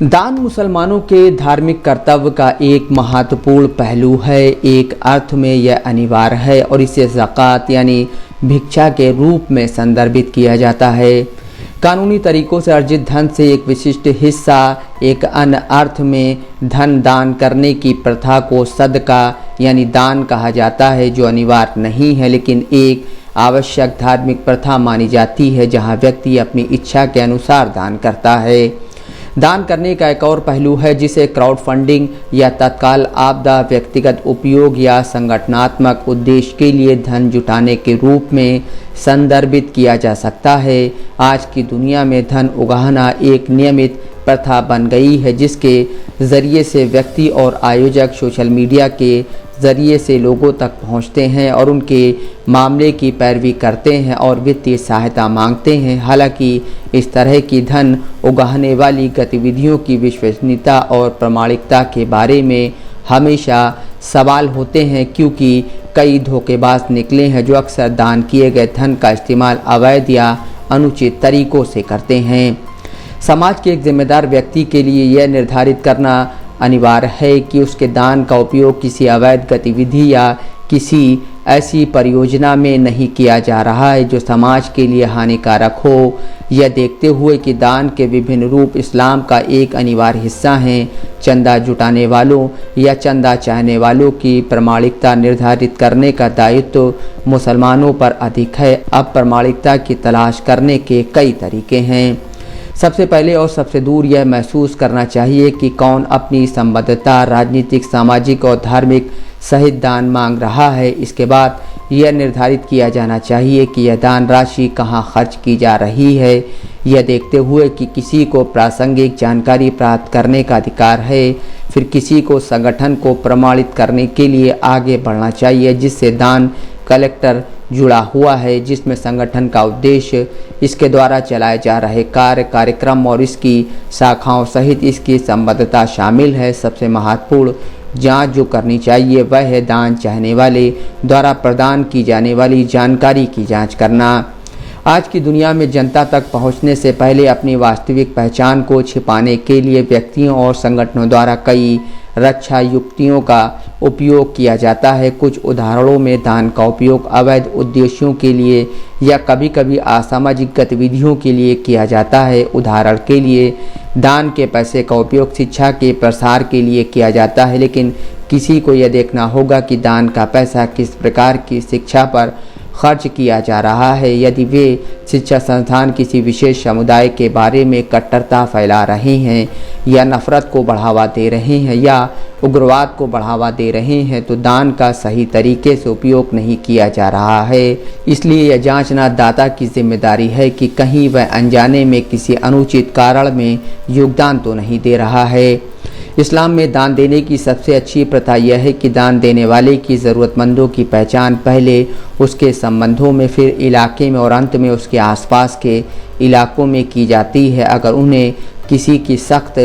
दान मुसलमानों के धार्मिक कर्तव्य का एक महत्वपूर्ण पहलू है। एक अर्थ में यह अनिवार्य है और इसे ज़कात यानी भिक्षा के रूप में संदर्भित किया जाता है। कानूनी तरीकों से अर्जित धन से एक विशिष्ट हिस्सा एक अन्य अर्थ में धन दान करने की प्रथा को सदका यानी दान कहा जाता है, जो अनिवार्य नहीं है लेकिन एक आवश्यक धार्मिक प्रथा मानी जाती है, जहाँ व्यक्ति अपनी इच्छा के अनुसार दान करता है। दान करने का एक और पहलू है जिसे क्राउड फंडिंग या तत्काल आपदा, व्यक्तिगत उपयोग या संगठनात्मक उद्देश्य के लिए धन जुटाने के रूप में संदर्भित किया जा सकता है। आज की दुनिया में धन उगाहना एक नियमित प्रथा बन गई है, जिसके ज़रिए से व्यक्ति और आयोजक सोशल मीडिया के ज़रिए से लोगों तक पहुंचते हैं और उनके मामले की पैरवी करते हैं और वित्तीय सहायता मांगते हैं। हालांकि इस तरह की धन उगाहने वाली गतिविधियों की विश्वसनीयता और प्रामाणिकता के बारे में हमेशा सवाल होते हैं, क्योंकि कई धोखेबाज निकले हैं जो अक्सर दान किए गए धन का इस्तेमाल अवैध या अनुचित तरीकों से करते हैं। समाज के एक जिम्मेदार व्यक्ति के लिए यह निर्धारित करना अनिवार्य है कि उसके दान का उपयोग किसी अवैध गतिविधि या किसी ऐसी परियोजना में नहीं किया जा रहा है जो समाज के लिए हानिकारक हो। यह देखते हुए कि दान के विभिन्न रूप इस्लाम का एक अनिवार्य हिस्सा हैं, चंदा जुटाने वालों या चंदा चाहने वालों की प्रामाणिकता निर्धारित करने का दायित्व मुसलमानों पर अधिक है। अब प्रामाणिकता की तलाश करने के कई तरीके हैं। सबसे पहले और सबसे दूर यह महसूस करना चाहिए कि कौन अपनी संबद्धता राजनीतिक, सामाजिक और धार्मिक सहित दान मांग रहा है। इसके बाद यह निर्धारित किया जाना चाहिए कि यह दान राशि कहां खर्च की जा रही है, यह देखते हुए कि किसी को प्रासंगिक जानकारी प्राप्त करने का अधिकार है। फिर किसी को संगठन को प्रमाणित करने के लिए आगे बढ़ना चाहिए जिससे दान कलेक्टर जुड़ा हुआ है, जिसमें संगठन का उद्देश्य, इसके द्वारा चलाए जा रहे कार्यक्रम और इसकी शाखाओं सहित इसकी संबद्धता शामिल है। सबसे महत्वपूर्ण जांच जो करनी चाहिए वह है दान चाहने वाले द्वारा प्रदान की जाने वाली जानकारी की जांच करना। आज की दुनिया में जनता तक पहुंचने से पहले अपनी वास्तविक पहचान को छिपाने के लिए व्यक्तियों और संगठनों द्वारा कई रक्षा युक्तियों का उपयोग किया जाता है। कुछ उदाहरणों में दान का उपयोग अवैध उद्देश्यों के लिए या कभी कभी असामाजिक गतिविधियों के लिए किया जाता है। उदाहरण के लिए दान के पैसे का उपयोग शिक्षा के प्रसार के लिए किया जाता है, लेकिन किसी को यह देखना होगा कि दान का पैसा किस प्रकार की शिक्षा पर खर्च किया जा रहा है। यदि वे शिक्षा संस्थान किसी विशेष समुदाय के बारे में कट्टरता फैला रहे हैं या नफरत को बढ़ावा दे रहे हैं या उग्रवाद को बढ़ावा दे रहे हैं, तो दान का सही तरीके से उपयोग नहीं किया जा रहा है। इसलिए यह जांचना दाता की जिम्मेदारी है कि कहीं वह अनजाने में किसी अनुचित कारण में योगदान तो नहीं दे रहा है। इस्लाम में दान देने की सबसे अच्छी प्रथा यह है कि दान देने वाले की ज़रूरतमंदों की पहचान पहले उसके संबंधों में, फिर इलाके में और अंत में उसके आसपास के इलाकों में की जाती है। अगर उन्हें किसी की सख्त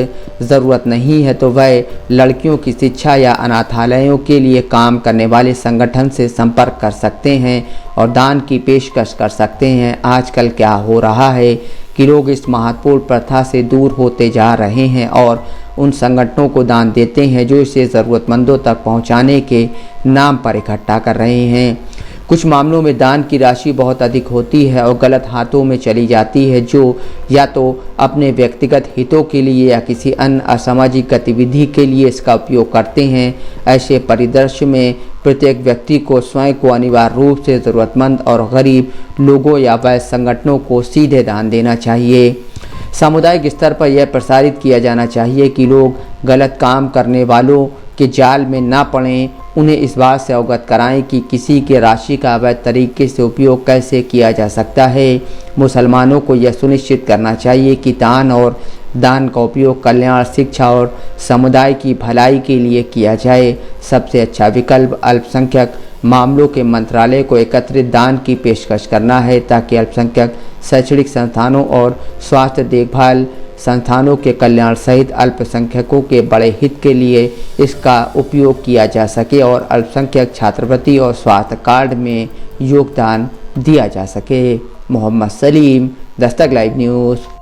ज़रूरत नहीं है तो वह लड़कियों की शिक्षा या अनाथालयों के लिए काम करने वाले संगठन से संपर्क कर सकते हैं और दान की पेशकश कर सकते हैं। आजकल क्या हो रहा है कि लोग इस महत्वपूर्ण प्रथा से दूर होते जा रहे हैं और उन संगठनों को दान देते हैं जो इसे ज़रूरतमंदों तक पहुंचाने के नाम पर इकट्ठा कर रहे हैं। कुछ मामलों में दान की राशि बहुत अधिक होती है और गलत हाथों में चली जाती है, जो या तो अपने व्यक्तिगत हितों के लिए या किसी अन्य असामाजिक गतिविधि के लिए इसका उपयोग करते हैं। ऐसे परिदृश्य में प्रत्येक व्यक्ति को स्वयं को अनिवार्य रूप से ज़रूरतमंद और गरीब लोगों या वह संगठनों को सीधे दान देना चाहिए। सामुदायिक स्तर पर यह प्रसारित किया जाना चाहिए कि लोग गलत काम करने वालों के जाल में ना पड़ें। उन्हें इस बात से अवगत कराएं कि किसी के राशि का अवैध तरीके से उपयोग कैसे किया जा सकता है। मुसलमानों को यह सुनिश्चित करना चाहिए कि दान का उपयोग कल्याण, शिक्षा और समुदाय की भलाई के लिए किया जाए। सबसे अच्छा विकल्प अल्पसंख्यक मामलों के मंत्रालय को एकत्रित दान की पेशकश करना है, ताकि अल्पसंख्यक शैक्षणिक संस्थानों और स्वास्थ्य देखभाल संस्थानों के कल्याण सहित अल्पसंख्यकों के बड़े हित के लिए इसका उपयोग किया जा सके और अल्पसंख्यक छात्रवृत्ति और स्वास्थ्य कार्ड में योगदान दिया जा सके। Mohammad Salim, Dastak live news.